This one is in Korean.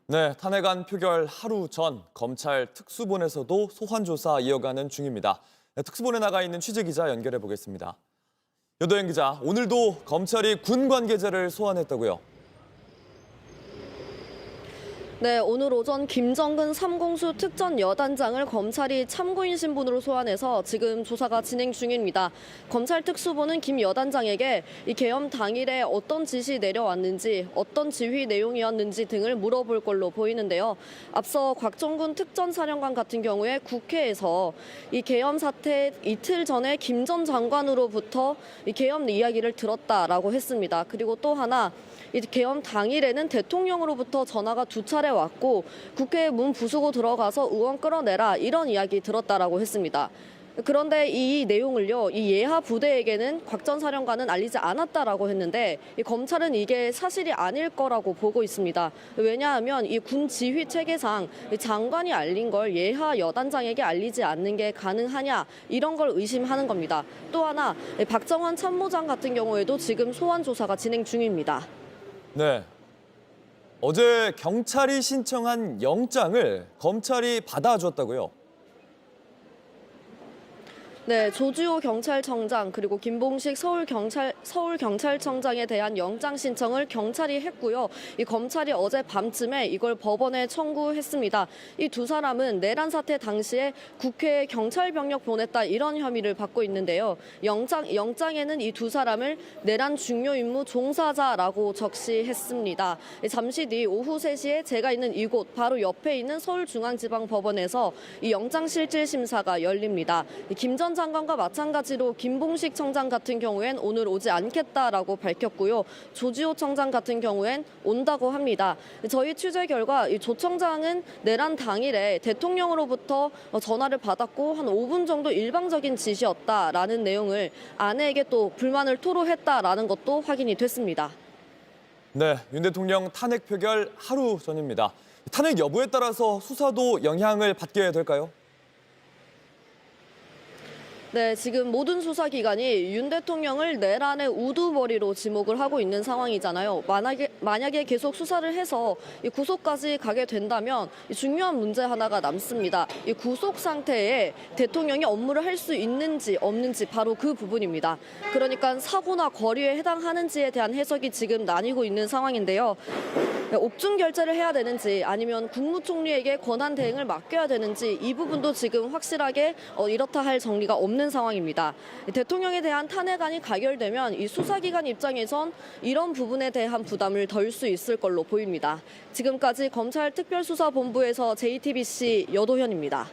네, 탄핵안 표결 하루 전 검찰 특수본에서도 소환 조사 이어가는 중입니다. 네, 특수본에 나가 있는 취재기자 연결해 보겠습니다. 여도현 기자, 오늘도 검찰이 군 관계자를 소환했다고요? 네, 오늘 오전 김정근 삼공수 특전 여단장을 검찰이 참고인 신분으로 소환해서 지금 조사가 진행 중입니다. 검찰 특수본은 김 여단장에게 이 계엄 당일에 어떤 지시 내려왔는지, 어떤 지휘 내용이었는지 등을 물어볼 걸로 보이는데요. 앞서 곽정군 특전사령관 같은 경우에 국회에서 이 계엄 사태 이틀 전에 김 전 장관으로부터 이 계엄 이야기를 들었다라고 했습니다. 그리고 또 하나, 이 계엄 당일에는 대통령으로부터 전화가 두 차례 왔고 국회 문 부수고 들어가서 의원 끌어내라 이런 이야기 들었다라고 했습니다. 그런데 이 내용을요, 이 예하 부대에게는 곽 전 사령관은 알리지 않았다라고 했는데 이 검찰은 이게 사실이 아닐 거라고 보고 있습니다. 왜냐하면 이 군 지휘 체계상 장관이 알린 걸 예하 여단장에게 알리지 않는 게 가능하냐 이런 걸 의심하는 겁니다. 또 하나 박정환 참모장 같은 경우에도 지금 소환 조사가 진행 중입니다. 네, 어제 경찰이 신청한 영장을 검찰이 받아줬다고요? 네, 조주호 경찰청장 그리고 김봉식 서울경찰청장에 대한 영장 신청을 경찰이 했고요. 이 검찰이 어제 밤쯤에 이걸 법원에 청구했습니다. 이 두 사람은 내란 사태 당시에 국회에 경찰병력 보냈다 이런 혐의를 받고 있는데요. 영장에는 이 두 사람을 내란 중요 임무 종사자라고 적시했습니다. 잠시 뒤 오후 3시에 제가 있는 이곳 바로 옆에 있는 서울중앙지방법원에서 이 영장실질심사가 열립니다. 김 전 장관과 마찬가지로 김봉식 청장 같은 경우엔 오늘 오지 않겠다라고 밝혔고요. 조지호 청장 같은 경우엔 온다고 합니다. 저희 취재 결과 이 조 청장은 내란 당일에 대통령으로부터 전화를 받았고 한 5분 정도 일방적인 지시였다라는 내용을 아내에게 또 불만을 토로했다라는 것도 확인이 됐습니다. 네, 윤 대통령 탄핵 표결 하루 전입니다. 탄핵 여부에 따라서 수사도 영향을 받게 될까요? 네, 지금 모든 수사기관이 윤 대통령을 내란의 우두머리로 지목을 하고 있는 상황이잖아요. 만약에 계속 수사를 해서 이 구속까지 가게 된다면 중요한 문제 하나가 남습니다. 이 구속 상태에 대통령이 업무를 할 수 있는지 없는지 바로 그 부분입니다. 그러니까 사고나 거리에 해당하는지에 대한 해석이 지금 나뉘고 있는 상황인데요. 옥중 결재를 해야 되는지 아니면 국무총리에게 권한 대행을 맡겨야 되는지 이 부분도 지금 확실하게 이렇다 할 정리가 없는 상황입니다. 대통령에 대한 탄핵안이 가결되면 이 수사기관 입장에선 이런 부분에 대한 부담을 덜 수 있을 걸로 보입니다. 지금까지 검찰 특별수사본부에서 JTBC 여도현입니다.